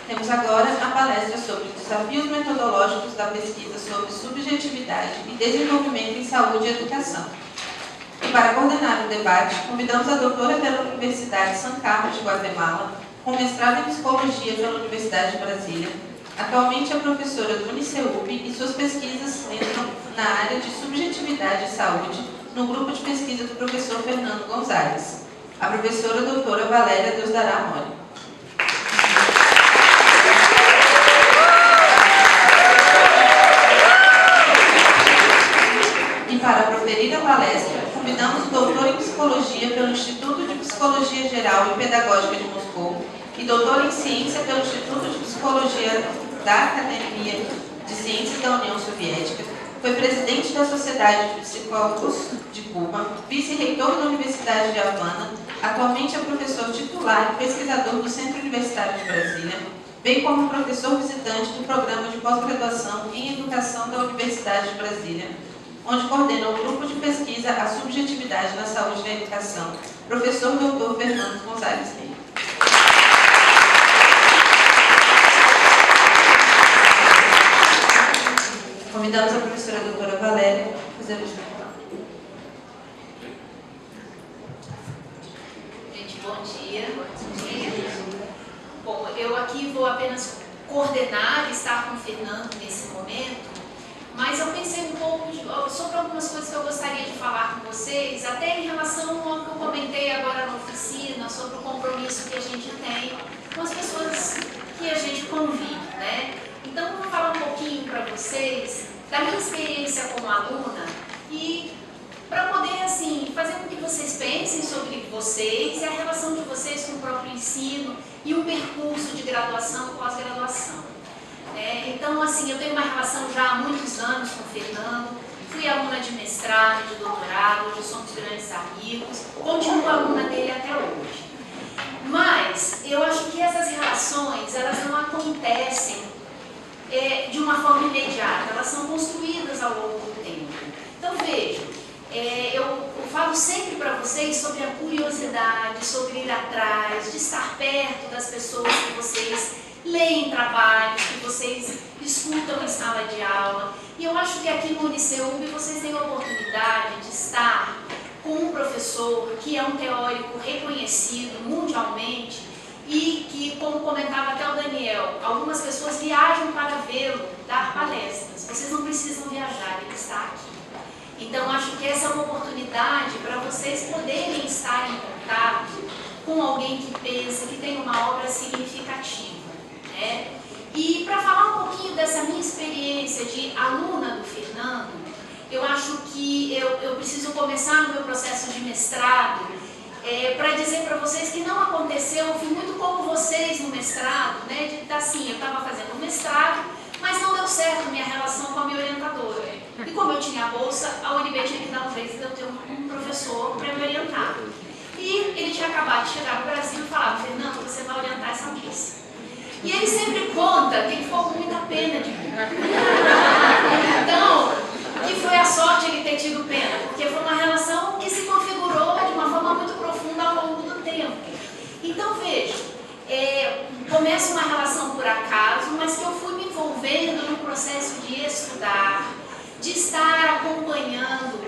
Temos agora a palestra sobre desafios metodológicos da pesquisa sobre subjetividade e desenvolvimento em saúde e educação. E para coordenar o debate, convidamos a doutora pela Universidade São Carlos de Guatemala, com mestrado em Psicologia pela Universidade de Brasília. Atualmente é professora do UniCeUP e suas pesquisas entram na área de subjetividade e saúde, no grupo de pesquisa do professor Fernando Gonzalez. A professora doutora Valéria Deusdará Mori. E para proferir a palestra, convidamos o doutor em Psicologia pelo Instituto de Psicologia Geral e Pedagógica de Moscou e doutor em Ciência pelo Instituto de Psicologia da Academia de Ciências da União Soviética, foi presidente da Sociedade de Psicólogos de Cuba, vice-reitor da Universidade de Havana, atualmente é professor titular e pesquisador do Centro Universitário de Brasília, bem como professor visitante do Programa de Pós-Graduação em Educação da Universidade de Brasília, onde coordena o grupo de pesquisa A Subjetividade na Saúde e na Educação, professor Dr. Fernando Gonzalez Reis. Convidamos a professora doutora Valéria a fazer o discurso. Gente, bom dia. Bom, eu aqui vou apenas coordenar e estar com o Fernando nesse momento, mas eu pensei um pouco sobre algumas coisas que eu gostaria de falar com vocês, até em relação ao que eu comentei agora na oficina, sobre o compromisso que a gente tem com as pessoas que a gente convive, né? Então, eu vou falar um pouquinho para vocês da minha experiência como aluna e para poder, assim, fazer com que vocês pensem sobre vocês e a relação de vocês com o próprio ensino e o percurso de graduação e pós-graduação. Então, assim, eu tenho uma relação já há muitos anos com o Fernando, fui aluna de mestrado, de doutorado, hoje somos grandes amigos, continuo aluna dele até hoje. Mas eu acho que essas relações, elas não acontecem de uma forma imediata, elas são construídas ao longo do tempo. Então, vejam, eu falo sempre para vocês sobre a curiosidade, sobre ir atrás, de estar perto das pessoas que vocês leem trabalhos, que vocês escutam em sala de aula. E eu acho que aqui no UniCeUP vocês têm a oportunidade de estar com um professor que é um teórico reconhecido mundialmente e que, como comentava até o Daniel, algumas pessoas viajam para vê-lo dar palestras. Vocês não precisam viajar, ele está aqui. Então, acho que essa é uma oportunidade para vocês poderem estar em contato com alguém que pensa, que tem uma obra significativa. E para falar um pouquinho dessa minha experiência de aluna do Fernando, eu acho que eu preciso começar no meu processo de mestrado para dizer para vocês que não aconteceu, eu fui muito como vocês no mestrado, assim, eu estava fazendo mestrado, mas não deu certo minha relação com a minha orientadora. E como eu tinha a bolsa, a UNB tinha que dar um jeito de eu ter um professor para me orientar. E ele tinha acabado de chegar no Brasil e falava: Fernando, você vai orientar essa moça. E ele sempre conta que ele ficou com muita pena de mim. Então, que foi a sorte ele ter tido pena, porque foi uma relação que se configurou de uma forma muito profunda ao longo do tempo. Então, vejam, começa uma relação por acaso, mas que eu fui me envolvendo no processo de estudar, de estar acompanhando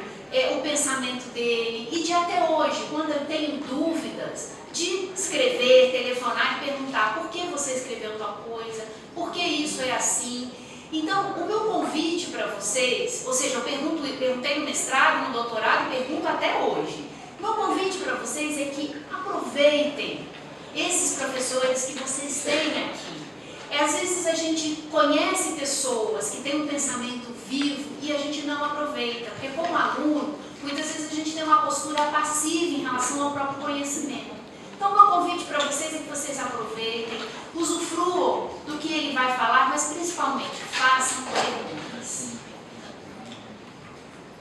o pensamento dele e de até hoje, quando eu tenho dúvidas, de escrever, telefonar e perguntar por que você escreveu tal coisa, por que isso é assim. Então, o meu convite para vocês, ou seja, eu perguntei no mestrado, no doutorado e pergunto até hoje. Meu convite para vocês é que aproveitem esses professores que vocês têm aqui. Às vezes a gente conhece pessoas que têm um pensamento vivo e a gente não aproveita, porque como aluno, muitas vezes a gente tem uma postura passiva em relação ao próprio conhecimento. Então, meu convite para vocês é que vocês aproveitem, usufruam do que ele vai falar, mas principalmente façam perguntas.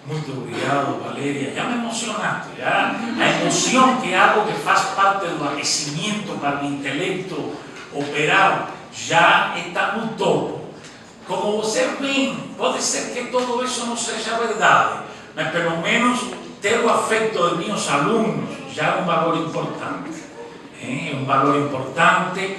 Muito obrigado, Valéria. Já me emocionaste, já. A emoção que hago, que faz parte do aquecimento para o intelecto operar, já está no topo. Como você vem, pode ser que todo isso não seja verdade, mas pelo menos ter o afeto de meus alunos já é um valor importante. É um valor importante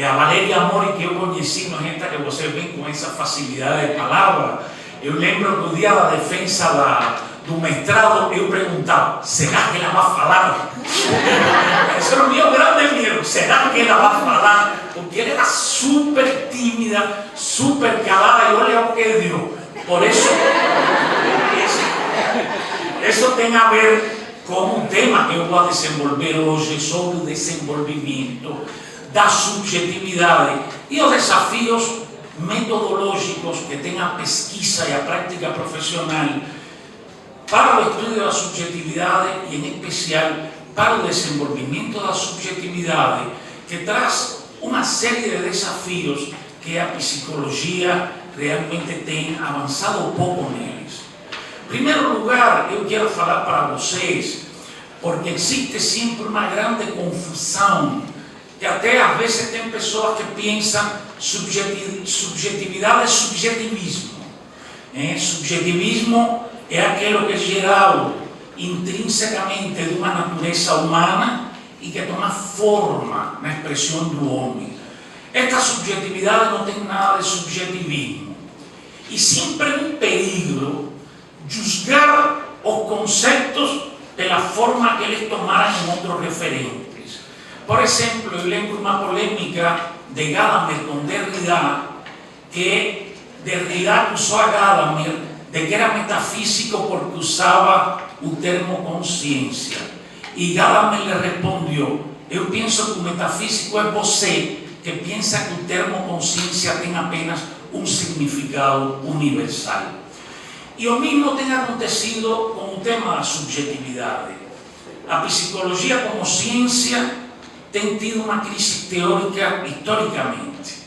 A Valéria Amori, que eu conheci, não é esta que você vem com essa facilidade de palavra. Eu lembro que o dia da defesa do mestrado, eu perguntava, será que ela vai falar? Esse era o meu grande medo, será que ela vai falar? Porque ela era super tímida, super calada, e olha o que deu. Por isso, isso tem a ver com um tema que eu vou desenvolver hoje sobre o desenvolvimento da subjetividade e os desafios metodológicos que tem a pesquisa e a prática profissional para o estudo da subjetividade e, em especial, para o desenvolvimento da subjetividade, que traz uma série de desafios que a psicologia realmente tem avançado pouco neles. Em primeiro lugar, eu quero falar para vocês, porque existe sempre uma grande confusão, que até às vezes tem pessoas que pensam subjetividade é subjetivismo. Subjetivismo é aquilo que é geral, intrinsecamente de uma natureza humana e que toma forma na expressão do homem. Esta subjetividade não tem nada de subjetivismo. E sempre é um perigo julgar os conceitos pela forma que eles tomaram em outros referentes. Por exemplo, eu lembro uma polêmica de Gadamer com Derrida, que Derrida acusou a Gadamer de que era metafísico porque usava o termo consciência. E Gadamer lhe respondeu, eu penso que o metafísico é você, que pensa que o termo consciência tem apenas um significado universal. E o mesmo tem acontecido com o tema da subjetividade. A psicologia como ciência tem tido uma crise teórica historicamente.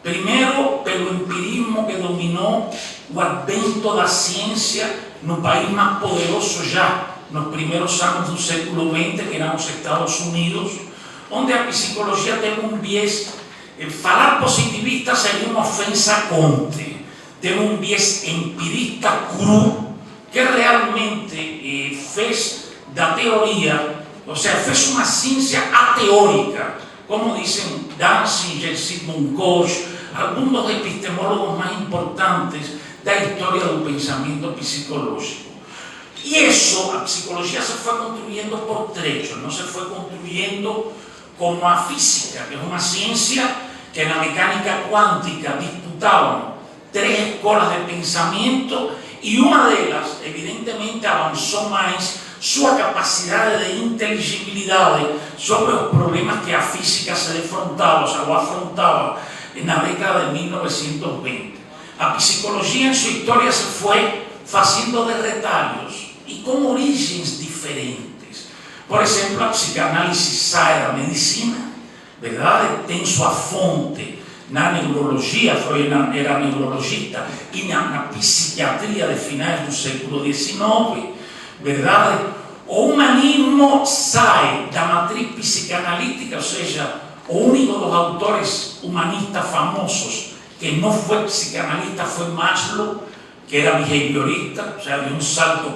Primeiro, pelo empirismo que dominou o advento da ciência no país mais poderoso já, nos primeiros anos do século XX, que eram os Estados Unidos, onde a psicologia tem um viés, falar positivista seria uma ofensa a Comte, tem um viés empirista cru, que realmente fez da teoria, ou seja, fez uma ciência ateórica, como dizem Danziger, Sigmund Koch, alguns dos epistemólogos mais importantes da história do pensamento psicológico. E isso, a psicologia se foi construindo por trechos, não se foi construindo como a física, que é uma ciência que na mecânica quântica disputavam três escolas de pensamento e uma delas, evidentemente, avançou mais sua capacidade de inteligibilidade sobre os problemas que a física se defrontava, ou afrontava na década de 1920. A psicologia, em sua história, se foi fazendo de retalhos e com origens diferentes. Por exemplo, a psicanálise sai da medicina, verdade? Tem sua fonte na neurologia, Freud era neurologista, e na psiquiatria de finais do século XIX, verdade? O humanismo sai da matriz psicanalítica, ou seja, o único dos autores humanistas famosos que não foi psicanalista foi Maslow, que era behaviorista, ou seja, de um salto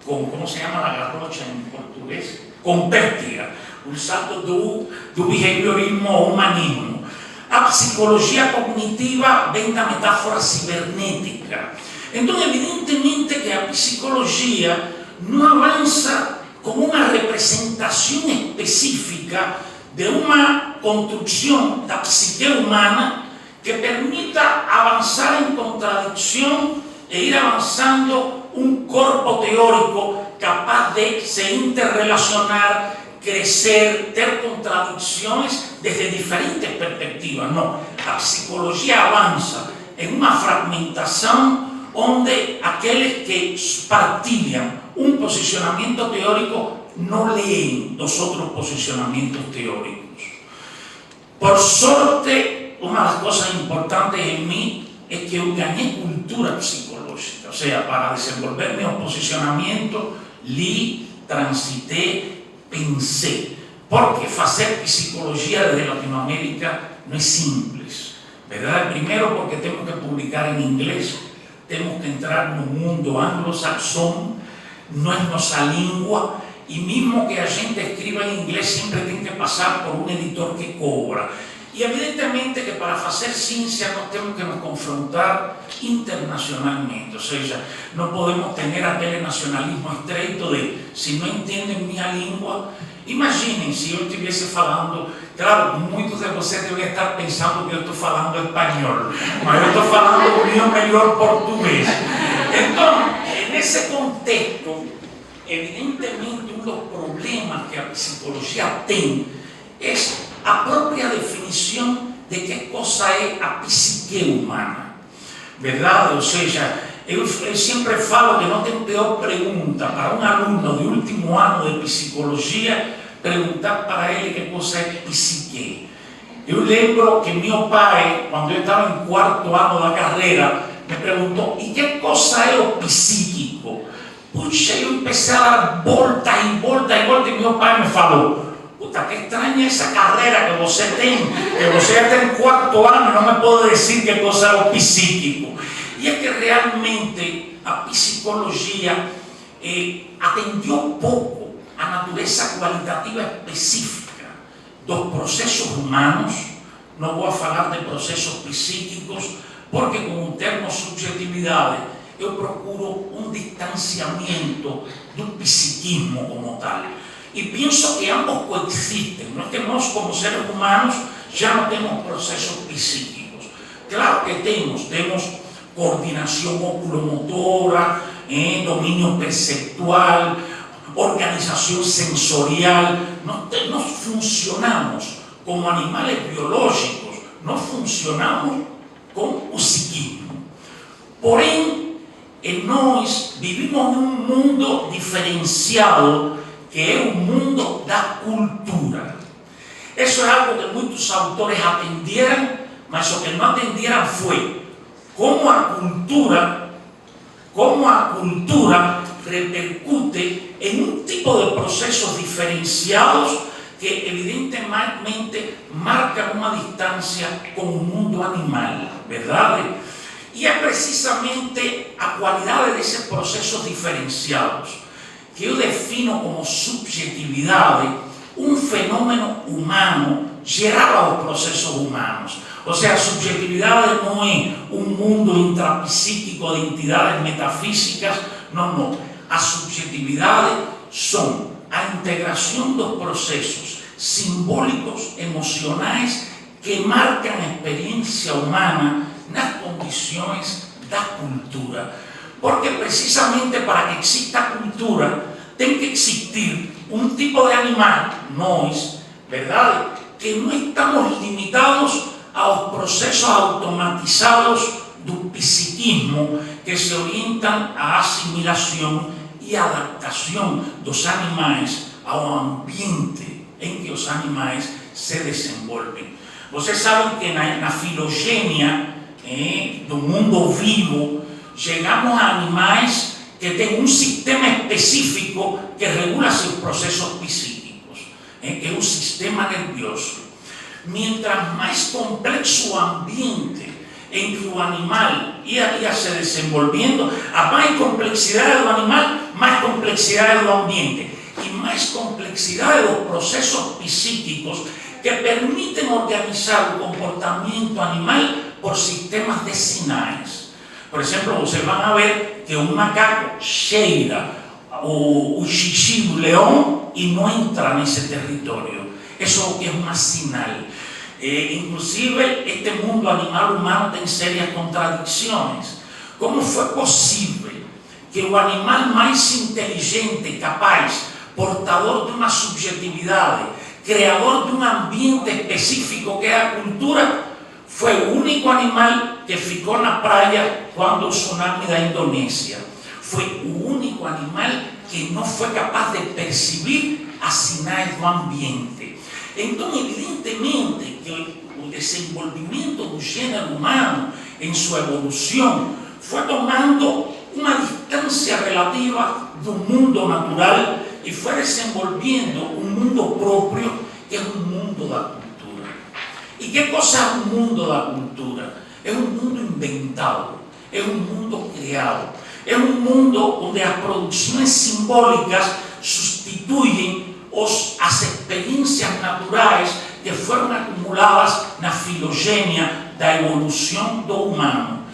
com como se chama a garrocha em português? Com pértiga, um salto do behaviorismo ao humanismo. A psicologia cognitiva vem da metáfora cibernética. Então, evidentemente que a psicologia não avança com uma representação específica de uma construção da psique humana que permita avançar em contradição e ir avançando um corpo teórico capaz de se interrelacionar, crescer, ter contradições desde diferentes perspectivas. Não, a psicologia avança em uma fragmentação onde aqueles que partilham um posicionamento teórico não leem dos outros posicionamentos teóricos. Por sorte, uma das coisas importantes em mim é que eu ganhei cultura psicológica, ou seja, para desenvolver meu posicionamento, li, transitei, pensei. Porque fazer psicologia de Latinoamérica não é simples, verdade? Primeiro porque temos que publicar em inglês, temos que entrar no mundo anglo-saxão, não é nossa língua, e mesmo que a gente escreva em inglês, sempre tem que passar por um editor que cobra. E evidentemente que para fazer ciência nós temos que nos confrontar internacionalmente, ou seja, não podemos ter aquele nacionalismo estreito de se não entendem minha língua. Imaginem se eu estivesse falando, claro, muitos de vocês devem estar pensando que eu estou falando espanhol, mas eu estou falando o meu melhor português. Então, nesse contexto, evidentemente, um dos problemas que a psicologia tem é a própria definição de que coisa é a psique humana, verdade? Ou seja, eu sempre falo que não tem pior pergunta para um aluno de último ano de psicologia perguntar para ele que coisa é psique. Eu lembro que meu pai, quando eu estava em quarto ano da carreira, me perguntou: e que coisa é o psíquico? Puxa, eu comecei a dar volta e volta e volta, e meu pai me falou: puta, que estranha essa carreira que você tem, que você já tem quarto ano e não me pode dizer que coisa é o psíquico. E é que realmente a psicologia atendeu pouco a natureza qualitativa específica dos processos humanos. Não vou falar de processos psíquicos, porque com o termo subjetividade eu procuro um distanciamento do psiquismo como tal. E penso que ambos coexistem, não é que nós como seres humanos já não temos processos psíquicos. Claro que temos coordenação oculomotora, domínio perceptual, organização sensorial. Nós funcionamos como animais biológicos, nós funcionamos com o psiquismo. Porém, nós vivimos num mundo diferenciado, que é o mundo da cultura. Isso é algo que muitos autores atenderam, mas o que não atenderam foi como a cultura repercute em um tipo de processos diferenciados que evidentemente marcam uma distância com o mundo animal, verdade? E é precisamente a qualidade desses processos diferenciados que eu defino como subjetividade, um fenômeno humano gerado aos processos humanos. Ou seja, a subjetividade não é um mundo intrapsíquico de entidades metafísicas, não. A subjetividade são a integração dos processos simbólicos, emocionais, que marcam a experiência humana nas condições da cultura. Porque precisamente para que exista a cultura, tem que existir um tipo de animal, nós, verdade? Que não estamos limitados aos processos automatizados do psiquismo, que se orientam à assimilação e adaptação dos animais ao ambiente em que os animais se desenvolvem. Vocês sabem que na filogênia do mundo vivo, chegamos a animais que têm um sistema específico que regula seus processos psíquicos, que é o sistema nervioso. Mientras mais complexo o ambiente em que o animal ia se desenvolvendo, a mais complexidade do animal, mais complexidade do ambiente e mais complexidade dos processos psíquicos que permitem organizar o comportamento animal por sistemas de sinais. Por exemplo, vocês vão ver que um macaco cheira o xixi do leão e não entra nesse território. Isso é o que é um sinal. Inclusive, este mundo animal humano tem sérias contradições. Como foi possível que o animal mais inteligente, capaz, portador de uma subjetividade, criador de um ambiente específico que é a cultura, foi o único animal que ficou na praia quando o tsunami da Indonésia? Foi o único animal que não foi capaz de perceber as sinais do ambiente. Então, evidentemente, que o desenvolvimento do gênero humano em sua evolução foi tomando uma distância relativa do mundo natural e foi desenvolvendo um mundo próprio, que é o mundo da cultura. E que coisa é o mundo da cultura? É um mundo inventado, é um mundo criado, é um mundo onde as produções simbólicas substituem as experiências naturais que foram acumuladas na filogenia da evolução do humano.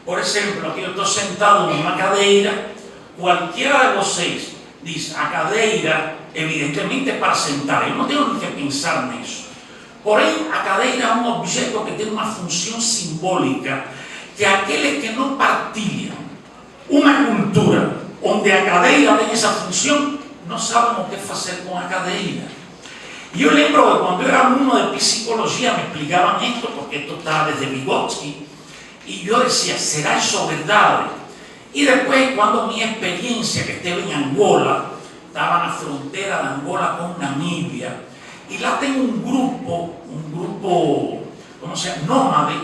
Por exemplo, aqui eu estou sentado numa cadeira, qualquer de vocês diz, a cadeira evidentemente é para sentar, eu não tenho que pensar nisso. Porém, a cadeira é um objeto que tem uma função simbólica, que aqueles que não partilham uma cultura onde a cadeira tem essa função, não sabem o que fazer com a cadeira. E eu lembro que quando eu era aluno de psicologia me explicavam isto, porque isto está desde Vygotsky, e eu decía, ¿será eso verdade? E depois, quando minha experiência, que esteve em Angola, estava na fronteira de Angola com Namíbia, e lá tem um grupo, como se chama, nômade,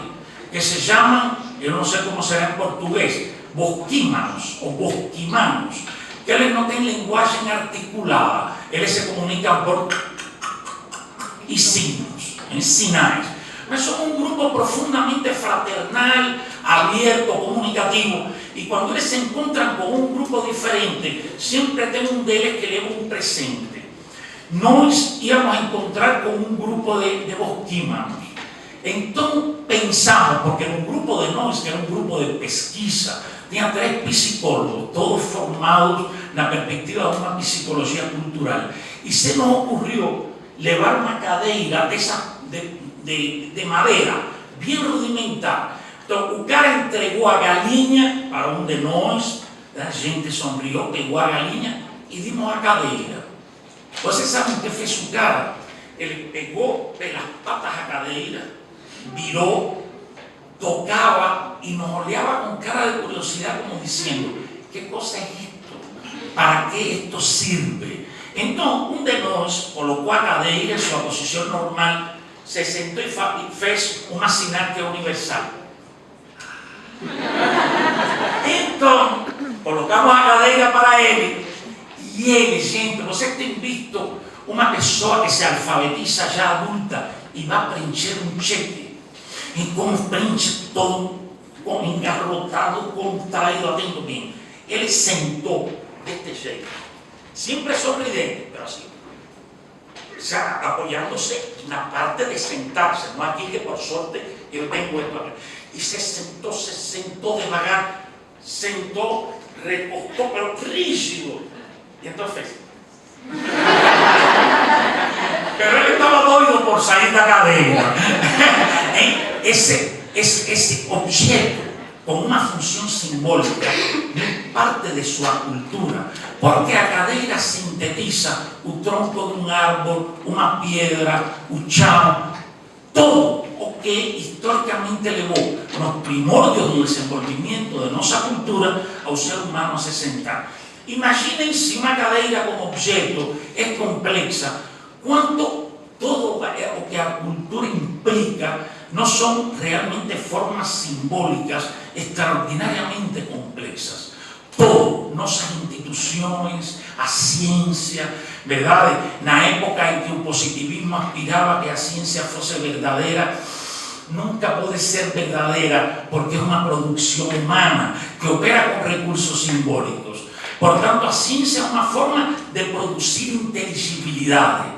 que se chama, eu não sei como será em português, bosquímanos ou bosquimanos, que eles não têm linguagem articulada, eles se comunicam por e signos, em sinais. Mas são um grupo profundamente fraternal, aberto, comunicativo. E quando eles se encontram com um grupo diferente, sempre tem um deles que leva um presente. Nós íamos encontrar com um grupo de bosquímanos. Então pensamos, porque no grupo de nós, que era um grupo de pesquisa, tinha 3 psicólogos, todos formados na perspectiva de uma psicologia cultural. E se nos ocorreu levar uma cadeira dessa de madeira, bem rudimentar. Então, o cara entregou a galinha para um de nós, a gente sonriu, pegou a galinha e dimos a cadeira. Vocês sabem o que fez o cara? Ele pegou pelas patas a cadeira, virou, tocava e nos olhava com cara de curiosidade, como dizendo, que coisa é isto? Para que isto sirve? Então, um de nós colocou a cadeira em sua posição normal, se sentou e fez uma sináptica universal. Então, colocamos a cadeira para ele. E ele, gente, você tem visto uma pessoa que se alfabetiza já adulta e vai preencher um cheque. E como preenche todo, engarrotado, contraído, atento bem. Ele sentou deste jeito. Sempre sorridente, pero assim. Já apoiando-se na parte de sentar-se, não aqui que por sorte eu tenho esto aqui. E se sentou devagar, sentou, recostou, pero rígido. E então fez. Pero ele estava doido por sair da cadeira. Esse objeto, com uma função simbólica, parte de sua cultura, porque a cadeira sintetiza o tronco de um árvore, uma pedra, o chão, todo o que historicamente levou nos primórdios do desenvolvimento de nossa cultura ao ser humano a se sentar. Imaginem se uma cadeira como objeto é complexa, quanto todo o que a cultura implica não são realmente formas simbólicas extraordinariamente complexas. Todo, nossas instituições, a ciência, verdade? Na época em que o positivismo aspirava que a ciência fosse verdadeira, nunca pode ser verdadeira porque é uma produção humana que opera com recursos simbólicos. Portanto, a ciência é uma forma de produzir inteligibilidade,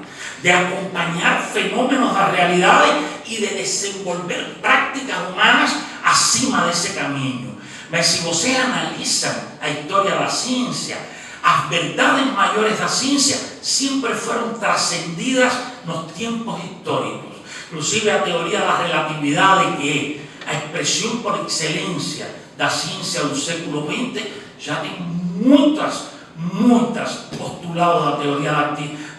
de acompanhar fenômenos da realidade e de desenvolver práticas humanas acima desse caminho. Mas se vocês analisam a história da ciência, as verdades maiores da ciência sempre foram transcendidas nos tempos históricos. Inclusive a teoria da relatividade, que é a expressão por excelência da ciência do século XX, já tem muitas postulados da teoria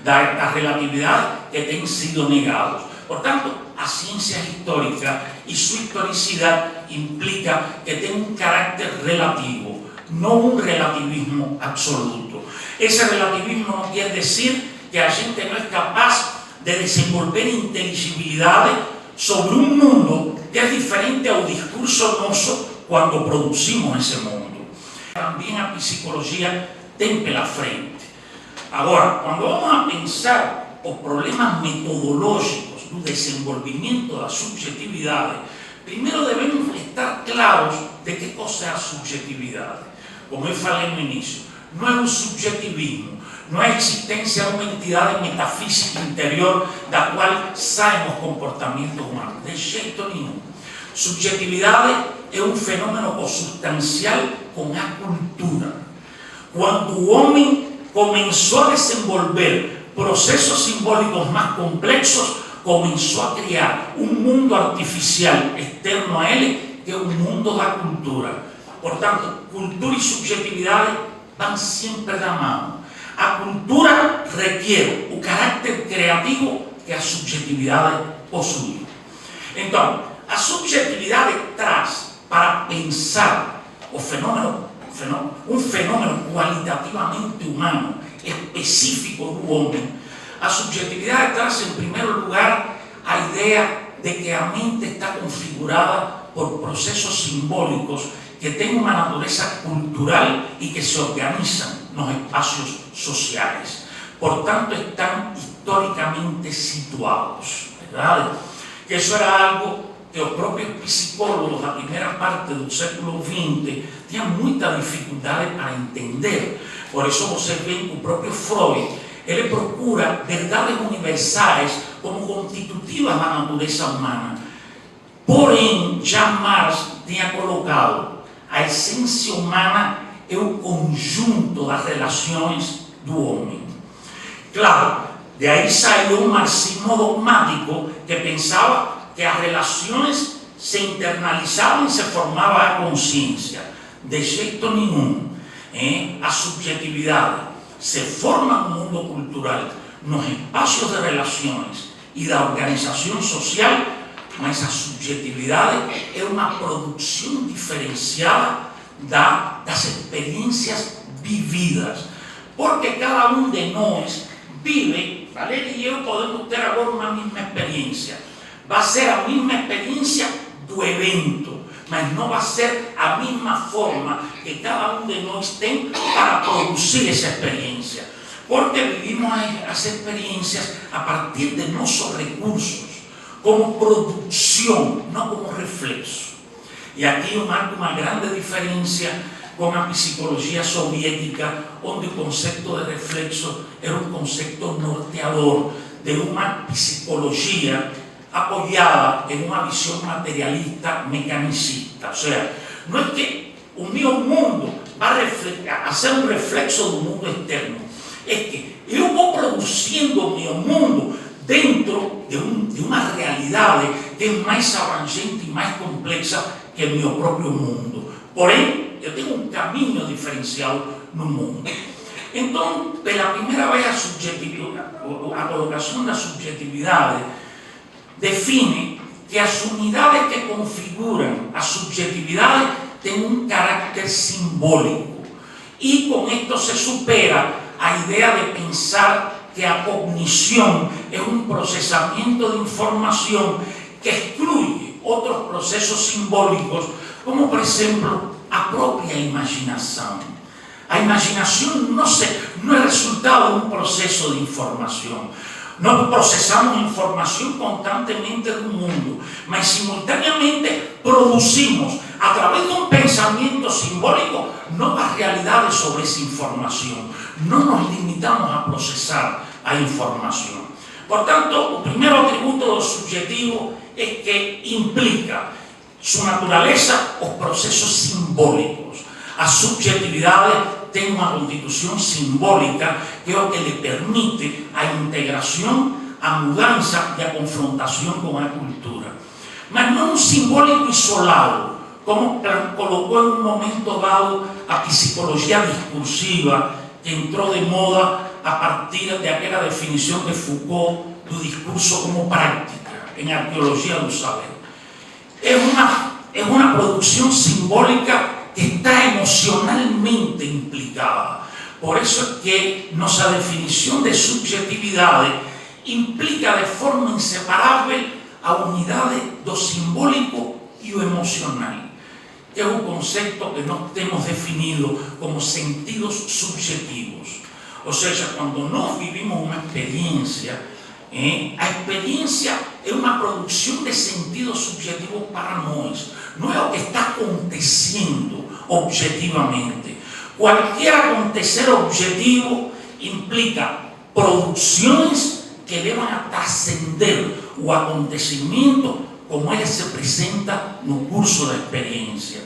da relatividade que têm sido negados. Portanto, a ciência histórica e sua historicidade implica que tem um caráter relativo, não um relativismo absoluto. Esse relativismo não quer dizer que a gente não é capaz de desenvolver inteligibilidade sobre um mundo que é diferente ao discurso nosso quando produzimos esse mundo. Também a psicologia tem pela frente. Agora, quando vamos a pensar os problemas metodológicos do desenvolvimento da subjetividade, primeiro devemos estar claros de que coisa é a subjetividade. Como eu falei no início, não é um subjetivismo, não é a existência de uma entidade metafísica interior da qual saem os comportamentos humanos. De jeito nenhum. Subjetividade é um fenômeno consubstancial com a cultura. Quando o homem começou a desenvolver processos simbólicos mais complexos, começou a criar um mundo artificial externo a ele, que é o mundo da cultura. Portanto, cultura e subjetividade vão sempre da mão. A cultura requer o caráter criativo que a subjetividade possui. Então, a subjetividade traz para pensar o fenômeno, um fenômeno qualitativamente humano, específico do homem. A subjetividade traz, em primeiro lugar, a ideia de que a mente está configurada por processos simbólicos que têm uma natureza cultural e que se organizam nos espaços sociais. Portanto, estão historicamente situados. Verdade? Que isso era algo que os próprios psicólogos da primeira parte do século XX tinham muita dificuldade para entender. Por isso você vê que o próprio Freud, ele procura verdades universais como constitutivas da natureza humana. Porém, jamais tinha colocado a essência humana é o conjunto das relações do homem. Claro, de aí saiu um marxismo dogmático que pensava que as relações se internalizavam e se formava a consciência. De jeito nenhum. A subjetividade se forma no mundo cultural, nos espaços de relações e da organização social, mas a subjetividade é uma produção diferenciada das experiências vividas. Porque cada um de nós vive, Valéria e eu podemos ter agora uma mesma experiência. Vai ser a mesma experiência do evento, mas não vai ser a mesma forma que cada um de nós tem para produzir essa experiência. Porque vivimos as experiências a partir de nossos recursos, como produção, não como reflexo. E aqui eu marco uma grande diferença com a psicologia soviética, onde o conceito de reflexo era um conceito norteador de uma psicologia apoiada em uma visão materialista mecanicista. Ou seja, não é que o meu mundo vai ser um reflexo do mundo externo, é que eu vou produzindo o meu mundo dentro de uma realidade que é mais abrangente e mais complexa que o meu próprio mundo. Porém, eu tenho um caminho diferencial no mundo. Então, pela primeira vez, a colocação da subjetividade define que as unidades que configuram a subjetividade têm um caráter simbólico. E com isto se supera a ideia de pensar que a cognição é um processamento de informação que exclui outros processos simbólicos, como, por exemplo, a própria imaginação. A imaginação não é resultado de um processo de informação. Nós processamos informação constantemente do mundo, mas simultaneamente produzimos, através de um pensamento simbólico, novas realidades sobre essa informação. Não nos limitamos a processar a informação. Portanto, o primeiro atributo do subjetivo é que implica sua natureza os processos simbólicos. A subjetividade tem uma constituição simbólica que é o que lhe permite a integração, a mudança e a confrontação com a cultura. Mas não um simbólico isolado, como colocou em um momento dado a psicologia discursiva, que entrou de moda a partir daquela definição de Foucault do discurso como prática, em arqueologia do saber. É uma produção simbólica que está emocionalmente implicada. Por isso é que nossa definição de subjetividade implica de forma inseparável a unidade do simbólico e o emocional, que é o conceito que nós temos definido como sentidos subjetivos. Ou seja, quando nós vivimos uma experiência, a experiência é uma produção de sentido subjetivo para nós. Não é o que está acontecendo objetivamente. Qualquer acontecer objetivo implica producciones que deban a trascender o acontecimientos como eles se presenta no curso da experiência.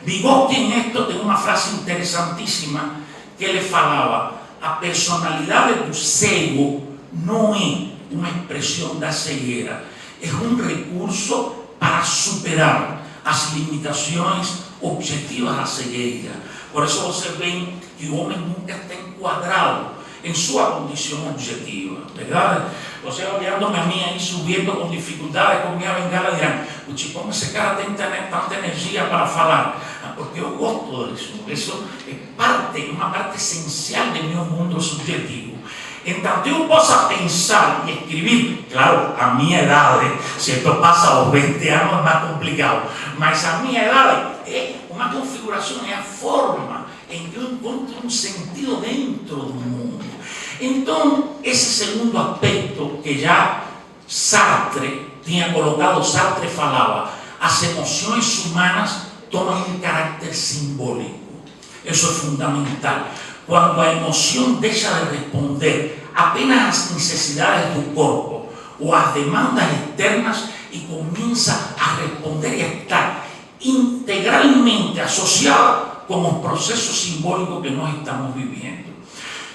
Vygotsky en esto tem uma frase interessantíssima que ele falava: a personalidade do cego não é uma expressão da cegueira, é um recurso para superar as limitações objetivas da cegueira. Por isso você vê que o homem nunca está enquadrado em sua condição objetiva, verdade? Você olhando-me a mim aí, subindo com dificuldade, com minha bengala, dirão: como esse cara tem tanta energia para falar? Porque eu gosto disso. Isso é uma parte essencial do meu mundo subjetivo. Então, eu posso pensar e escrever, claro, a minha idade, se isto passa aos 20 anos é mais complicado, mas a minha idade é uma configuração, é a forma em que eu encontro um sentido dentro do mundo. Então, esse segundo aspecto que já Sartre tinha colocado, Sartre falava: as emoções humanas tomam um caráter simbólico. Isso é fundamental. Quando a emoção deixa de responder apenas às necessidades do corpo ou às demandas externas e começa a responder e a estar integralmente associada com os processos simbólicos que nós estamos vivendo.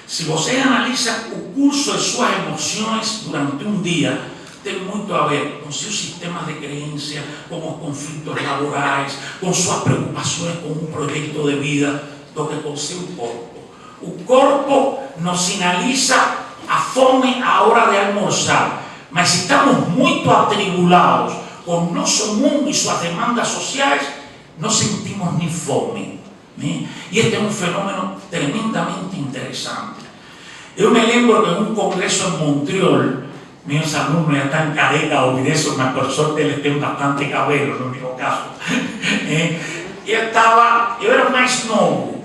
Se você analisa o curso de suas emoções durante um dia, tem muito a ver com seus sistemas de crença, com os conflitos laborais, com suas preocupações com um projeto de vida, do que com seu corpo. O corpo nos sinaliza a fome à hora de almoçar, mas se estamos muito atribulados com o nosso mundo e suas demandas sociais, não sentimos nem fome. E este é um fenômeno tremendamente interessante. Eu me lembro de um congresso em Montreal, meus alunos já estão carecas a ouvir isso, mas por sorte eles têm bastante cabelo, no meu caso. Eu era mais novo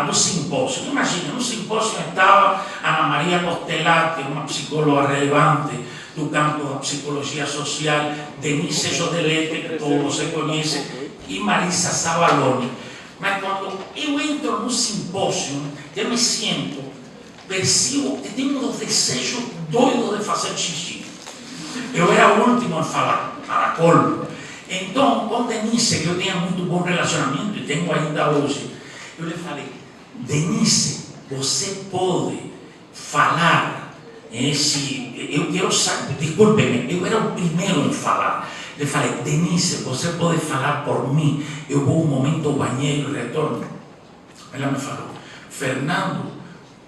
do simpósio. Imagina, no simpósio estava Ana Maria Costelar, que é uma psicóloga relevante do campo da psicologia social, Denise Jodelete, que todos você conhece, e Marisa Zavaloni. Mas quando eu entro no simpósio, eu me sinto, percebo que tenho um desejo doido de fazer xixi. Eu era o último a falar, para colmo. Então, com Denise, que eu tinha muito bom relacionamento, e tenho ainda hoje, eu lhe falei: Denise, você pode falar, eu quero saber, desculpe-me, eu era o primeiro em falar. Eu falei: Denise, você pode falar por mim, eu vou um momento ao banheiro e retorno. Ela me falou: Fernando,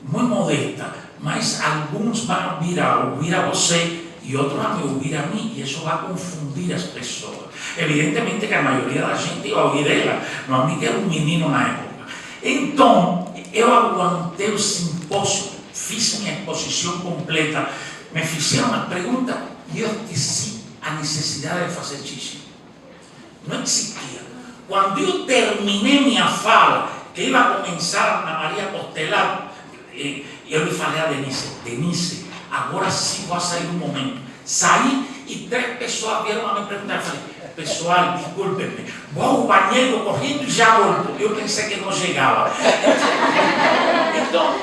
muito modesta, mas alguns vão ouvir a você e outros vão me ouvir a mim, e isso vai confundir as pessoas. Evidentemente que a maioria da gente ia ouvir ela, não a mim, que era um menino na época. Então, eu aguantei o simpósio, fiz minha exposição completa, me fizeram uma pergunta e eu esqueci a necessidade de fazer xixi. Não existia. Quando eu terminei minha fala, que ia começar Ana Maria Costelar, eu lhe falei a Denise: Denise, agora sim vai sair um momento. Saí e 3 pessoas vieram a me perguntar. Eu falei: pessoal, desculpe-me, vou ao banheiro correndo e já volto. Eu pensei que não chegava. Então,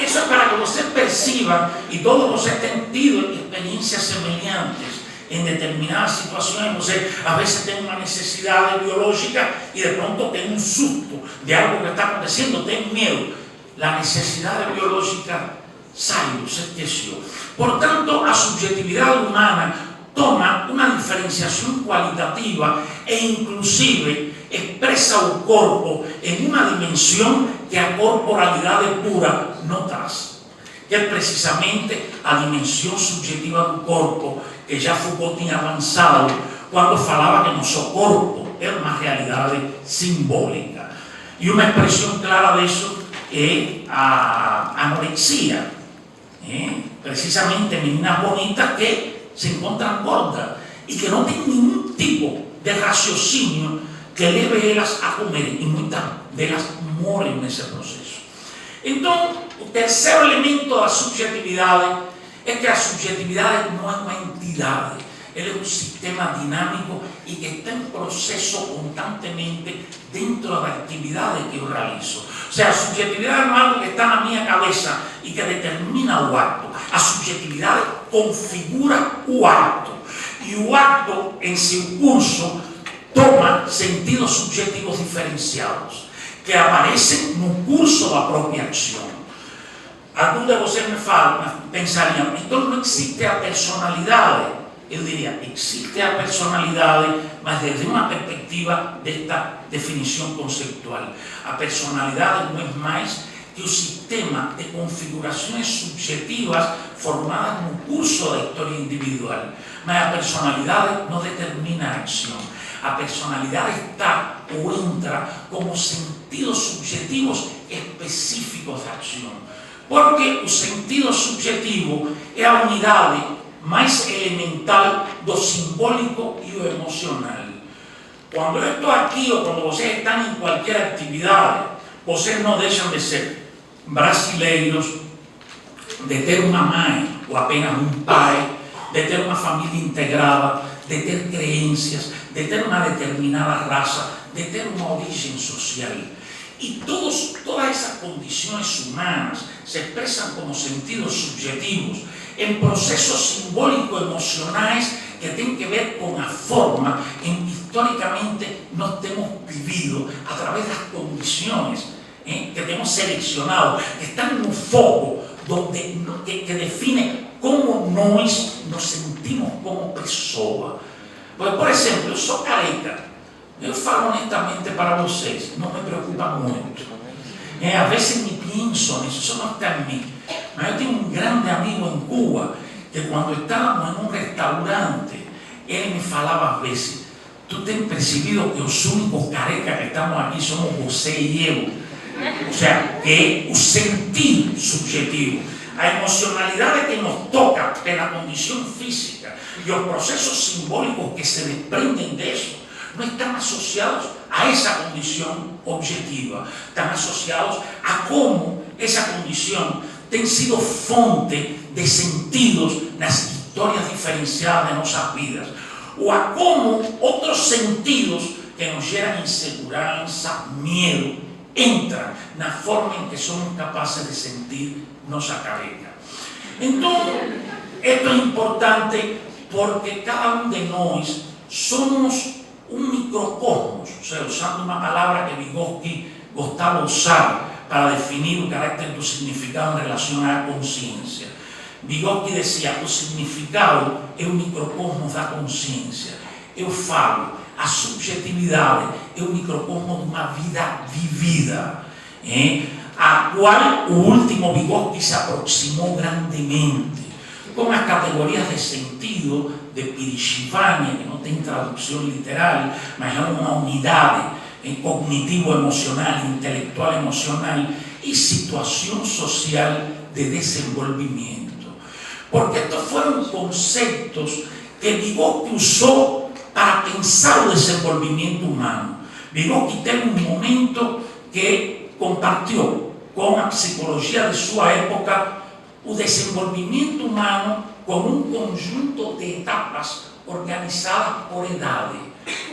isso é para que você perceba, e todos vocês têm tido experiências semelhantes em determinadas situações. Você às vezes tem uma necessidade biológica e de pronto tem um susto de algo que está acontecendo, tem medo. A necessidade biológica saiu, se esqueceu. Portanto, a subjetividade humana toma uma diferenciação qualitativa e inclusive expressa o corpo em uma dimensão que a corporalidade pura não traz, que é precisamente a dimensão subjetiva do corpo, que já Foucault tinha avançado quando falava que nosso corpo era uma realidade simbólica. E uma expressão clara disso é a anorexia. Precisamente meninas bonitas que se encontram gordas e que não têm nenhum tipo de raciocínio que leve elas a comer, e muitas delas morrem nesse processo. Então, o terceiro elemento da subjetividade é que a subjetividade não é uma entidade, Ele é um sistema dinâmico e que está em processo constantemente dentro da atividade que eu realizo. Ou seja, a subjetividade não é algo que está na minha cabeça e que determina o acto. A subjetividade configura o acto. E o acto, em seu curso, toma sentidos subjetivos diferenciados, que aparecem no curso da própria ação. Alguns de vocês pensariam, então não existe a personalidade. Eu diria, existe a personalidade, mas desde uma perspectiva desta definição conceitual. A personalidade não é mais que o sistema de configurações subjetivas formadas no curso da história individual. Mas a personalidade não determina a ação. A personalidade está ou entra como sentidos subjetivos específicos da ação. Porque o sentido subjetivo é a unidade mais elemental do simbólico e o emocional. Quando eu estou aqui ou quando vocês estão em qualquer atividade, vocês não deixam de ser brasileiros, de ter uma mãe ou apenas um pai, de ter uma família integrada, de ter crenças, de ter uma determinada raça, de ter uma origem social. E todas essas condições humanas se expressam como sentidos subjetivos em processos simbólico-emocionais que têm que ver com a forma em que historicamente nós temos vivido através das condições que temos selecionado, que estão no foco que define como nós nos sentimos como pessoa. Por exemplo, eu sou careca. Eu falo honestamente para vocês, não me preocupa muito. Às vezes me penso nisso, isso não está em mim. Mas eu tenho um grande amigo em Cuba, que quando estávamos em um restaurante, ele me falava às vezes, tu tens percebido que os únicos carecas que estamos aqui somos você e eu? Ou seja, que é o sentido subjetivo, a emocionalidade que nos toca pela condição física e os processos simbólicos que se desprendem disso, não estão associados a essa condição objetiva, estão associados a como essa condição tem sido fonte de sentidos nas histórias diferenciadas de nossas vidas, ou a como outros sentidos que nos geram insegurança, medo, entram na forma em que somos capazes de sentir nossa careca. Então, isto é importante porque cada um de nós somos um microcosmos, ou seja, usando uma palavra que Vygotsky gostava de usar para definir o caráter do significado em relação à consciência. Vygotsky dizia, o significado é o microcosmos da consciência. Eu falo, a subjetividade é o microcosmos de uma vida vivida, a qual o último Vygotsky se aproximou grandemente, com as categorias de sentido de Pirishivanya, que não tem tradução literal, mas é uma unidade cognitivo-emocional, intelectual-emocional e situação social de desenvolvimento. Porque estes foram conceitos que Vygotsky usou para pensar o desenvolvimento humano. Vygotsky teve um momento que compartilhou com a psicologia de sua época o desenvolvimento humano como um conjunto de etapas organizadas por idade.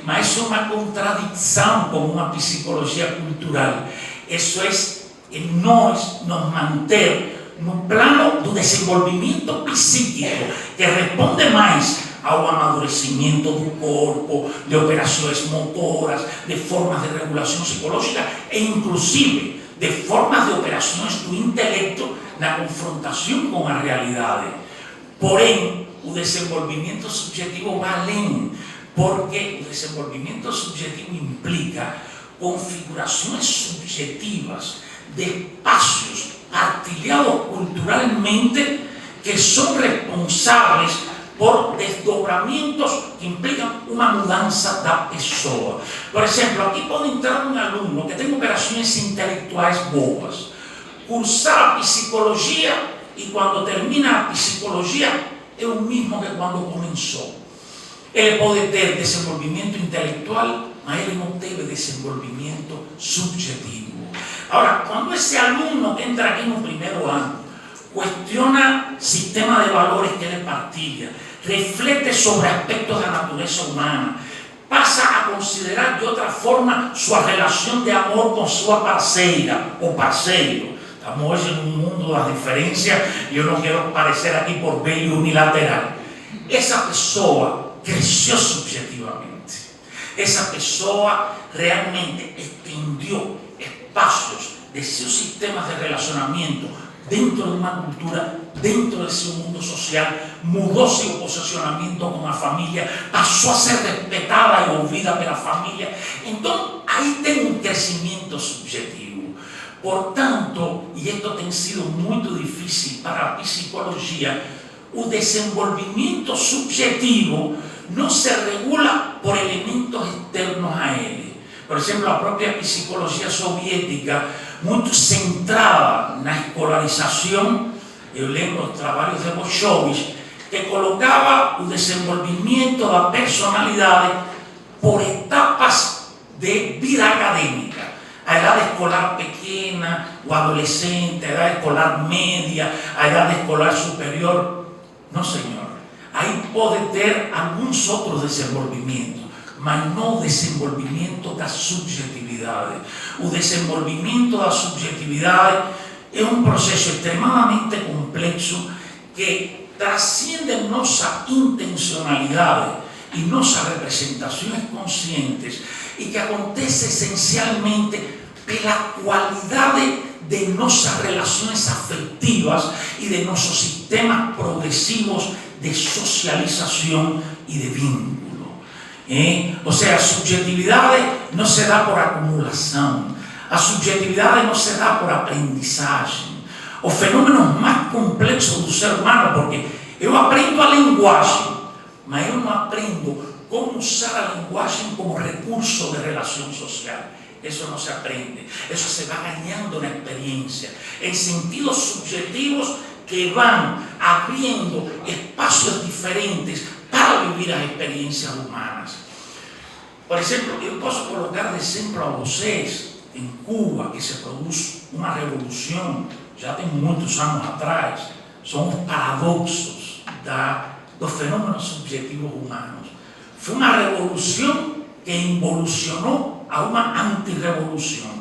Mas é uma contradição com uma psicologia cultural. Isso é nós nos manter no plano do desenvolvimento psíquico, que responde mais ao amadurecimento do corpo, de operações motoras, de formas de regulação psicológica e, inclusive, de formas de operações do intelecto na confrontação com a realidade. Porém, o desenvolvimento subjetivo vai além, porque o desenvolvimento subjetivo implica configurações subjetivas de espaços partilhados culturalmente que são responsáveis por desdobramentos que implicam uma mudança da pessoa. Por exemplo, aqui pode entrar um aluno que tem operações intelectuais boas, cursar a psicologia e quando termina a psicologia é o mesmo que quando começou. Ele pode ter desenvolvimento intelectual, mas ele não teve desenvolvimento subjetivo. Agora, quando esse aluno entra aqui no primeiro ano, questiona o sistema de valores que ele partilha, reflete sobre aspectos da natureza humana, passa a considerar de outra forma sua relação de amor com sua parceira ou parceiro. Estamos hoje num mundo das diferenças e eu não quero parecer aqui por velho unilateral. Essa pessoa cresceu subjetivamente. Essa pessoa realmente estendiu espaços de seus sistemas de relacionamento dentro de uma cultura, dentro de seu mundo social, mudou seu posicionamento com a família, passou a ser respeitada e ouvida pela família. Então, aí tem um crescimento subjetivo. Portanto, e isto tem sido muito difícil para a psicologia, o desenvolvimento subjetivo não se regula por elementos externos a ele. Por exemplo, a própria psicologia soviética, muito centrada na escolarização, eu lembro dos trabalhos de Bolshoi, que colocava o desenvolvimento da personalidade por etapas de vida acadêmica. A idade escolar pequena, o adolescente, a idade escolar média, a idade escolar superior. Não, senhor. Aí pode ter alguns outros desenvolvimentos, mas não o desenvolvimento da subjetividade. O desenvolvimento da subjetividade é um processo extremadamente complexo que transcende nossa intencionalidade e nossas representações conscientes e que acontece essencialmente pela qualidade de nossas relações afetivas e de nossos sistemas progressivos de socialização e de vínculo. Ou seja, a subjetividade não se dá por acumulação, a subjetividade não se dá por aprendizagem. Os fenômenos mais complexos do ser humano, porque eu aprendo a linguagem, mas eu não aprendo como usar a linguagem como recurso de relação social. Isso não se aprende, isso se vai ganhando na experiência, em sentidos subjetivos que vão abrindo espaços diferentes para viver as experiências humanas. Por exemplo, eu posso colocar de exemplo a vocês, em Cuba, que se produz uma revolução, já tem muitos anos atrás, são os paradoxos dos fenômenos subjetivos humanos. Foi uma revolução que involucionou a uma antirrevolução,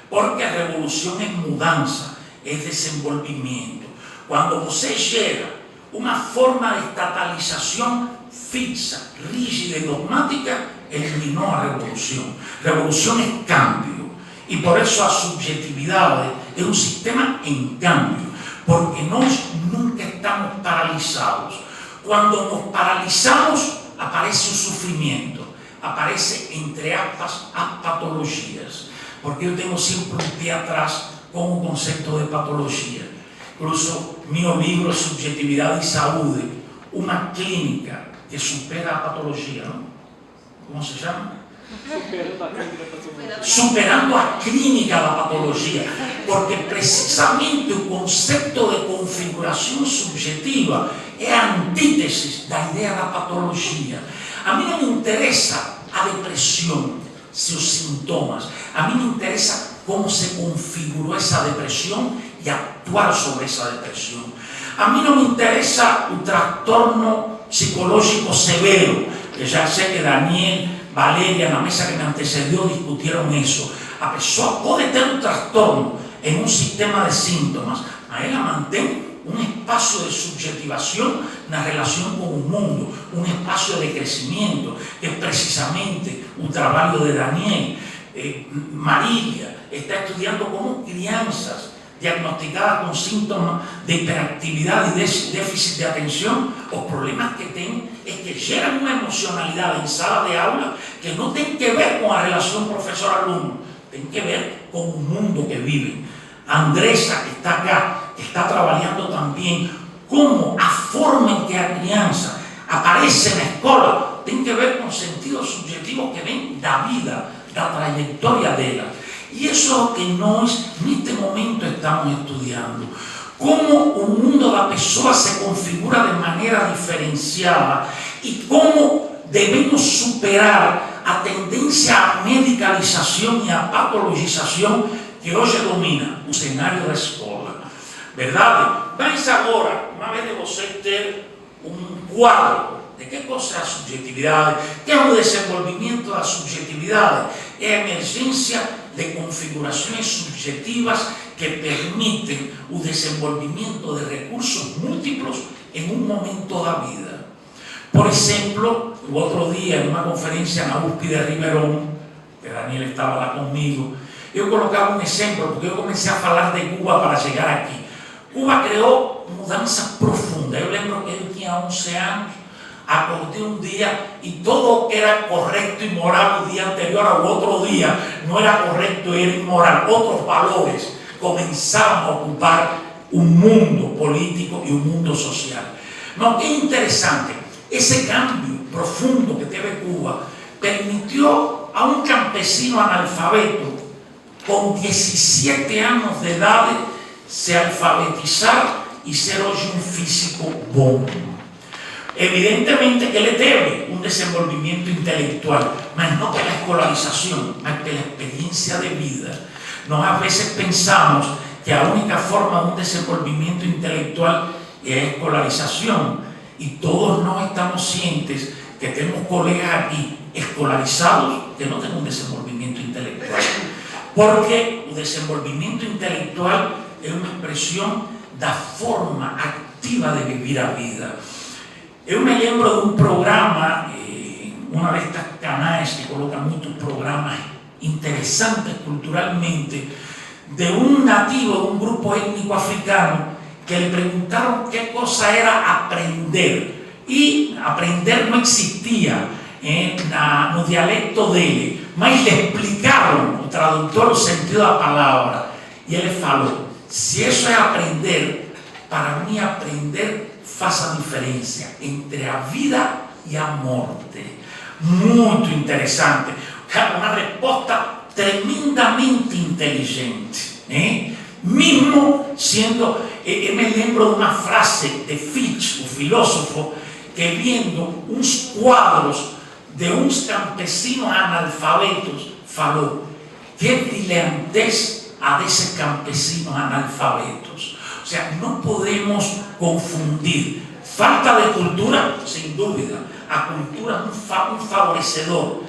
porque a revolução é mudança, é desenvolvimento. Quando você gera uma forma de estatalização fixa, rígida e dogmática, eliminou a revolução. Revolução é cambio, e por isso a subjetividade é um sistema em cambio, porque nós nunca estamos paralisados. Quando nos paralisamos, aparece o sofrimento, aparece, entre aspas, as patologias, porque eu tenho sempre um pé atrás com o conceito de patologia. Incluso meu livro Subjetividade e Saúde, uma clínica que supera a patologia, não? Como se chama? Superando a clínica da patologia, porque precisamente o conceito de configuração subjetiva é a antítese da ideia da patologia. A mim não me interessa a depressão, seus sintomas, a mim me interessa como se configurou essa depressão e actuar sobre essa depressão. A mim não me interessa o transtorno psicológico severo, que já sei que Daniel, Valéria, na mesa que me antecedeu, discutiram isso. A pessoa pode ter um transtorno em um sistema de sintomas, mas ela mantém um espaço de subjetivação na relação com o mundo, um espaço de crescimento, que é precisamente o trabalho de Daniel. Marília está estudando como crianças diagnosticadas com sintomas de hiperatividade e déficit de atenção, os problemas que têm é que geram uma emocionalidade em sala de aula que não tem que ver com a relação professor-aluno, tem que ver com o mundo que vivem. A Andressa, que está acá, está trabalhando também como a forma em que a criança aparece na escola tem que ver com sentidos subjetivos que vêm da vida, da trajetória dela. E isso é o que nós, neste momento, estamos estudando. Como o mundo da pessoa se configura de maneira diferenciada e como devemos superar a tendência à medicalização e à patologização que hoje domina o cenário da escola. Verdade? Mas agora, uma vez de você ter un quadro de que cosa é a subjetividade, que é o desenvolvimento da subjetividade, é a emergência de configurações subjetivas que permitem o desenvolvimento de recursos múltiplos em um momento da vida. Por exemplo, o outro dia, em uma conferência na USP de Ribeirão, que Daniel estava lá comigo, eu colocava um exemplo, porque eu comecei a falar de Cuba para chegar aqui. Cuba criou mudança profunda. Eu lembro que eu tinha 11 anos, acordei um dia e tudo que era correto e moral o dia anterior ao outro dia não era correto e era imoral. Outros valores começaram a ocupar o mundo político e o mundo social. Mas o que é interessante, esse cambio profundo que teve Cuba permitiu a um campesino analfabeto com 17 anos de idade se alfabetizar e ser hoje um físico bom. Evidentemente que ele teve um desenvolvimento intelectual, mas não pela escolarização, mas pela experiência de vida. Nós às vezes pensamos que a única forma de um desenvolvimento intelectual é a escolarização, e todos nós estamos cientes que temos colegas aqui escolarizados que não têm um desenvolvimento intelectual, porque o desenvolvimento intelectual é uma expressão da forma ativa de viver a vida. Eu me lembro de um programa, uma destas canais que coloca muitos programas interessantes culturalmente, de um nativo, de um grupo étnico africano, que lhe perguntaram que coisa era aprender. E aprender não existia no dialecto dele, mas lhe explicaram, o tradutor, o sentido da palavra. E ele falou: se isso é aprender, para mim aprender faz a diferença entre a vida e a morte. Muito interessante. Uma resposta tremendamente inteligente. Mesmo sendo... Eu me lembro de uma frase de Fichte, o filósofo, que vendo uns quadros de uns campesinos analfabetos, falou: que brilhantez a desses campesinos analfabetos. Ou seja, não podemos confundir falta de cultura, sem dúvida. A cultura é um favorecedor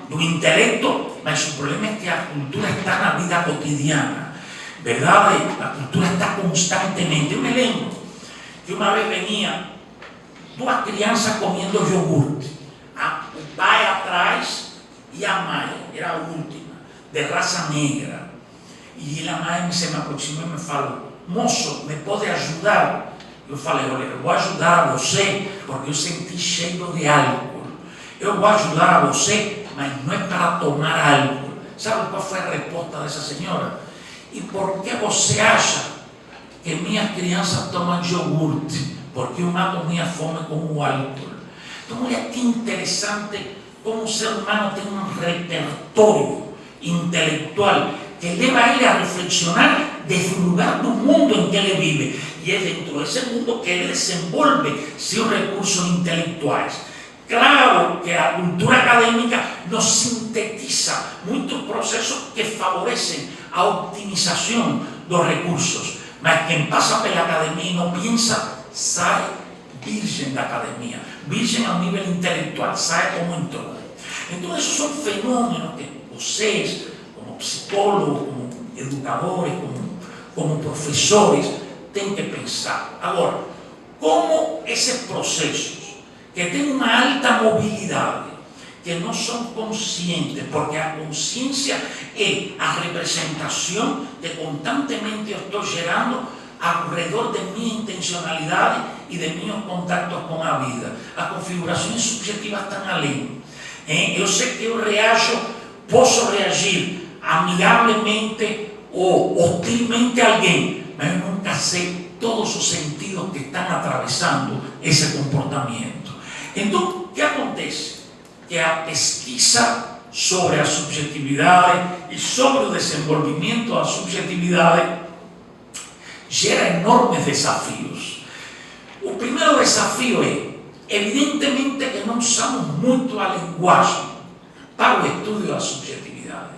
do intelecto, mas o problema é que a cultura está na vida cotidiana. Verdade? A cultura está constantemente. Eu me lembro que uma vez venia duas crianças comendo iogurte. O pai atrás e a mãe, era a última, de raça negra. E a mãe se me aproximou e me falou: moço, me pode ajudar? Eu falei: olha, eu vou ajudar a você porque eu senti cheiro de álcool. Eu vou ajudar a você, mas não é para tomar álcool. Sabe qual foi a resposta dessa senhora? E por que você acha que minhas crianças tomam iogurte? Porque eu mato minha fome com o álcool. Então, olha que interessante como o ser humano tem um repertório intelectual que leva ele a reflexionar desde o lugar do mundo em que ele vive. E é dentro desse mundo que ele desenvolve seus recursos intelectuais. Claro que a cultura acadêmica nos sintetiza muitos processos que favorecem a optimização dos recursos, mas quem passa pela academia e não pensa, sai virgem da academia, virgem ao nível intelectual, sai como entrou. Então, esses são fenômenos que vocês, como psicólogos, como educadores, como professores, têm que pensar. Agora, como esses processos que têm uma alta mobilidade, que não são conscientes, porque a consciência é a representação que constantemente eu estou gerando ao redor de minha intencionalidade e de meus contatos com a vida. As configurações subjetivas estão além. Eu sei que eu reajo, posso reagir amigavelmente ou hostilmente a alguém, mas eu nunca sei todos os sentidos que estão atravessando esse comportamento. Então, o que acontece? Que a pesquisa sobre a subjetividade e sobre o desenvolvimento da subjetividade gera enormes desafios. O primeiro desafio é, evidentemente, que não usamos muito a linguagem para o estudo da subjetividade,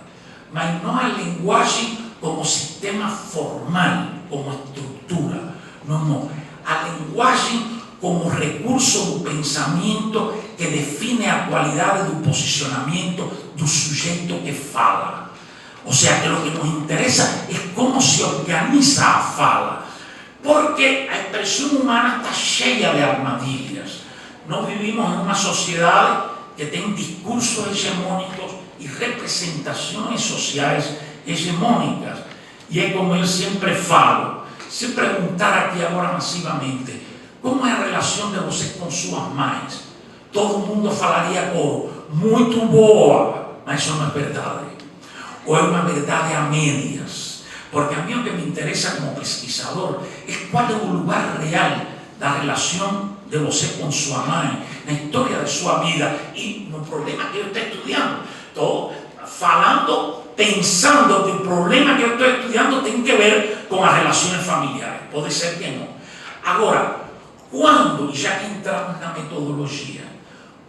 mas não a linguagem como sistema formal, como estrutura. Não. A linguagem como recurso do pensamento que define a qualidade do posicionamento do sujeito que fala. Ou seja, que o que nos interessa é como se organiza a fala, porque a expressão humana está cheia de armadilhas. Nós vivimos em uma sociedade que tem discursos hegemônicos e representações sociais hegemônicas. E é como eu sempre falo, se perguntar aqui agora massivamente, como é a relação de você com suas mães? Todo mundo falaria muito boa, mas isso não é verdade. Ou é uma verdade a médias. Porque a mim o que me interessa como pesquisador é qual é o lugar real da relação de você com sua mãe, na história de sua vida e no problema que eu estou estudando. Estou falando, pensando que o problema que eu estou estudando tem que ver com as relações familiares. Pode ser que não. Agora, quando, já que entramos na metodologia,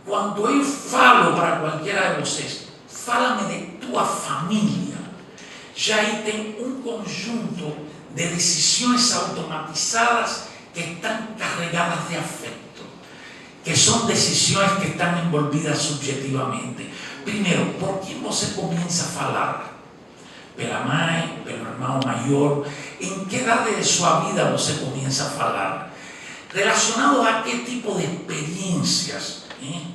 quando eu falo para qualquer de vocês, fala-me de tua família, já aí tem um conjunto de decisões automatizadas que estão carregadas de afeto, que são decisões que estão envolvidas subjetivamente. Primeiro, por quem você começa a falar? Pela mãe, pelo irmão maior? Em que idade de sua vida você começa a falar? Relacionado a que tipo de experiências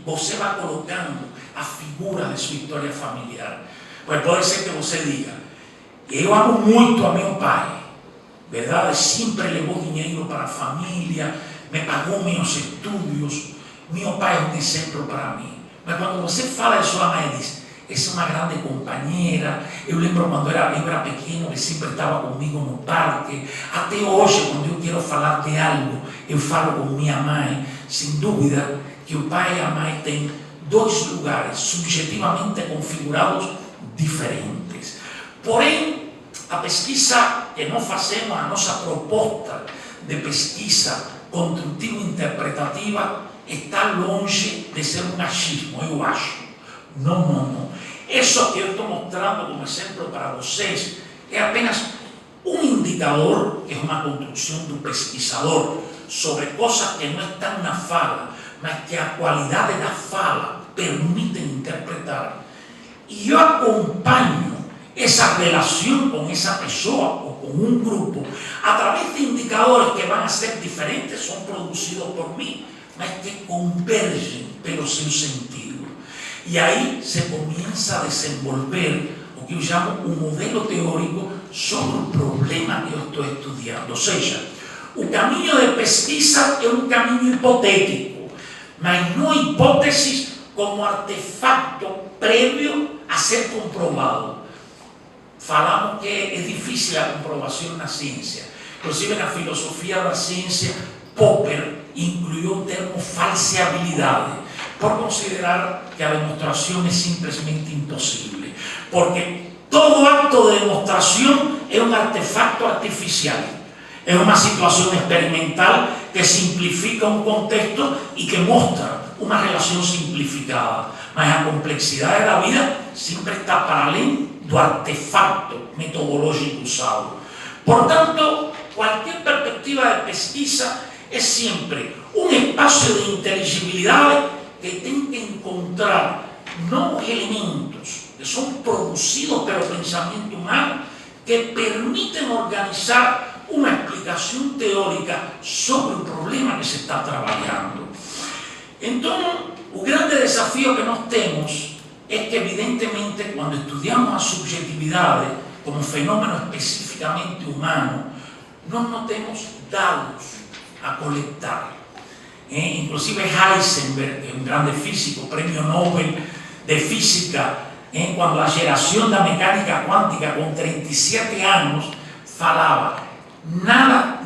você vai colocando a figura de sua história familiar. Pois pode ser que você diga, eu amo muito a meu pai, verdade? Sempre levou dinheiro para a família, me pagou meus estudos, meu pai é um exemplo para mim. Mas quando você fala de sua mãe, diz, essa é uma grande companheira, eu lembro quando eu era pequeno, que sempre estava comigo no parque, até hoje, quando eu quero falar de algo, eu falo com minha mãe. Sem dúvida que o pai e a mãe têm dois lugares subjetivamente configurados diferentes. Porém, a pesquisa que nós fazemos, a nossa proposta de pesquisa construtivo-interpretativa, está longe de ser um achismo, eu acho. Não. Isso que eu estou mostrando como exemplo para vocês é apenas um indicador, que é uma construção do pesquisador, sobre coisas que não estão na fala, mas que a qualidade da fala permite interpretar. E eu acompanho essa relação com essa pessoa ou com um grupo através de indicadores que vão a ser diferentes, são produzidos por mim, mas que convergem pelo seu sentido. E aí se começa a desenvolver o que eu chamo um modelo teórico sobre o problema que eu estou estudando. Ou seja, o caminho de pesquisa é um caminho hipotético, mas não hipóteses como artefato prévio a ser comprovado. Falamos que é difícil a comprovação na ciência. Inclusive na filosofia da ciência, Popper incluiu o termo falseabilidade, por considerar que a demonstração é simplesmente impossível. Porque todo acto de demonstração é um artefato artificial. É uma situação experimental que simplifica um contexto e que mostra uma relação simplificada. Mas a complexidade da vida sempre está para além do artefato metodológico usado. Portanto, qualquer perspectiva de pesquisa é sempre um espaço de inteligibilidade que tem que encontrar novos elementos que são produzidos pelo pensamento humano que permitem organizar uma explicação teórica sobre o problema que se está trabalhando. Então, o grande desafio que nós temos é que, evidentemente, quando estudamos a subjetividade como fenômeno especificamente humano, nós não temos dados a coletar. Inclusive Heisenberg, que é um grande físico, prêmio Nobel de Física, quando a geração da mecânica quântica com 37 anos, falava,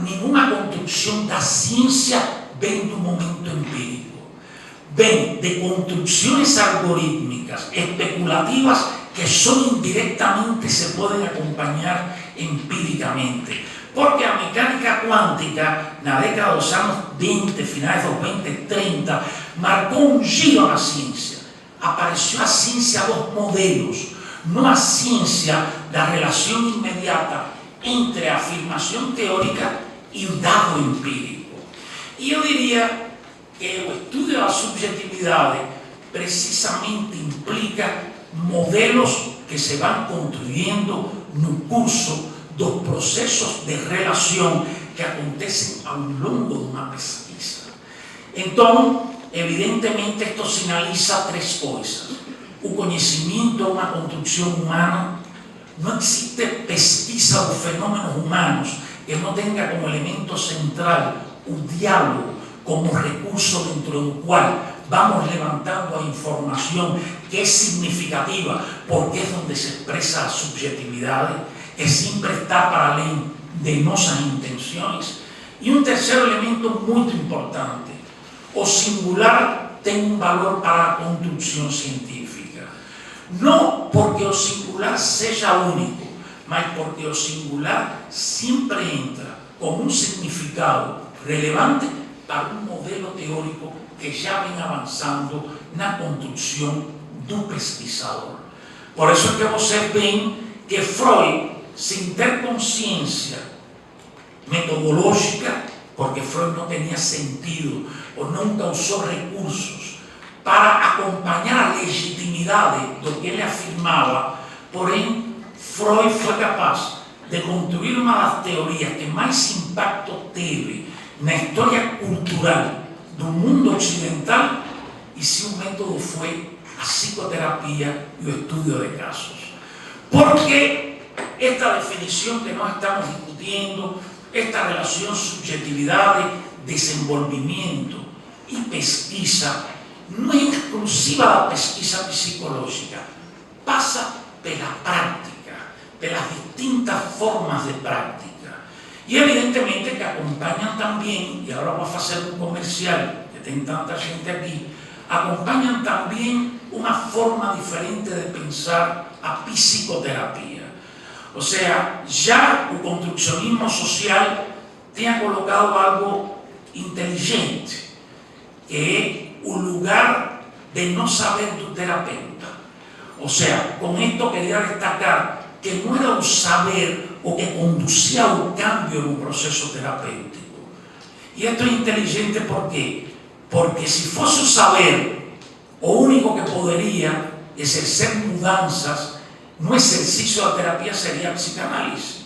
nenhuma construção da ciência vem do momento empírico. Vem de construções algorítmicas, especulativas, que só indiretamente se podem acompanhar empiricamente. Porque a mecânica quântica, na década dos anos 20, finais dos 20, 30, marcou um giro na ciência. Apareceu a ciência dos modelos, não a ciência da relação imediata entre a afirmação teórica e o dado empírico. E eu diria que o estudo da subjetividade precisamente implica modelos que se van construyendo no curso dos procesos de relación que acontecen ao longo de uma pesquisa. Então, evidentemente, isto sinaliza tres coisas. O conhecimento é uma construção humana. Não existe pesquisa dos fenômenos humanos que não tenha como elemento central o diálogo como recurso dentro do qual vamos levantando a información que es significativa porque es donde se expresa la subjetividad, que siempre está para além de nuestras intenciones. Y un tercer elemento muy importante, o singular tiene un valor para la construcción científica. No porque o singular sea único, mas porque o singular siempre entra como un significado relevante para un modelo teórico que ya ven avanzando na construcción do pesquisador. Por eso es que vocês ven que Freud, sin ter consciência metodológica, porque Freud no tenía sentido o nunca usó recursos para acompañar a legitimidade do que ele afirmaba, porém, Freud foi capaz de construir uma das teorias que mais impacto teve na história cultural do mundo occidental, e seu método foi a psicoterapia e o estudio de casos. Porque esta definición que nós estamos discutindo, esta relación subjetividade, desenvolvimiento e pesquisa, não é exclusiva da pesquisa psicológica, passa pela práctica, pelas distintas formas de práctica. Y evidentemente que acompañan también, y ahora voy a hacer un comercial, que tiene tanta gente aquí, acompañan también una forma diferente de pensar a psicoterapia. O sea, ya el construccionismo social tiene colocado algo inteligente, que es un lugar de no saber tu terapeuta. O sea, con esto quería destacar que no era un saber o que conducía a un cambio en un proceso terapéutico. Y esto es inteligente ¿por qué? Porque si fuese un saber, o único que podría ejercer mudanzas, no ejercicio de terapia sería psicanálisis.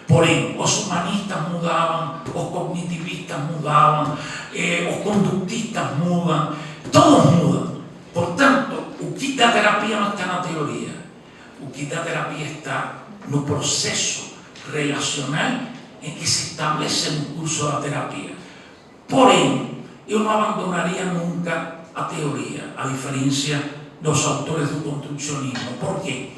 Porém, os humanistas mudaban, os cognitivistas mudaban, os conductistas mudan, todos mudan. Por tanto, o que da terapia no está na teoria, o que da terapia está no proceso relacional en que se establece un curso da terapia. Porém, eu não abandonaria nunca a teoria, a diferencia dos autores do construccionismo. Por quê?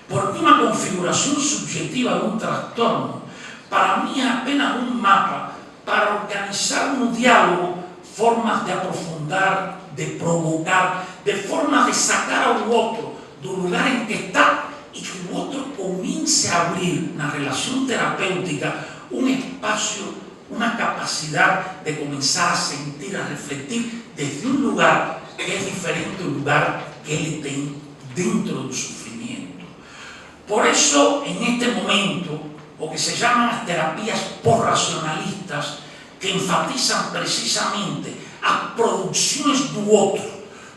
Porque uma configuração subjetiva de um transtorno, para mim é apenas um mapa para organizar no diálogo formas de aprofundar, de provocar, de formas de sacar ao outro do lugar em que está e que o outro comece a abrir na relação terapêutica um espaço, uma capacidade de começar a sentir, a refletir desde um lugar que é diferente do lugar que ele tem dentro do sofrimento. Por isso, em este momento, o que se chamam as terapias pós-racionalistas, que enfatizam precisamente as produções do outro,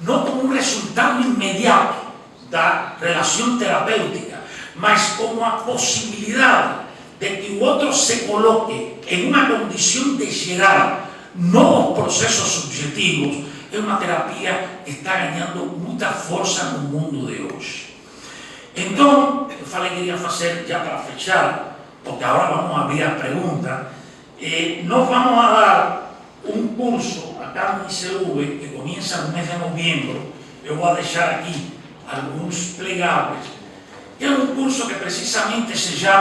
não como um resultado imediato da relação terapêutica, mas como a possibilidade de que o outro se coloque em uma condição de gerar novos processos subjetivos, é uma terapia que está ganhando muita força no mundo de hoje. Então, eu falei que iria fazer, já para fechar, porque agora vamos abrir a pergunta, nós vamos a dar um curso acá no ICV, que começa no mês de novembro, eu vou deixar aqui alguns plegáveis, que é um curso que precisamente se chama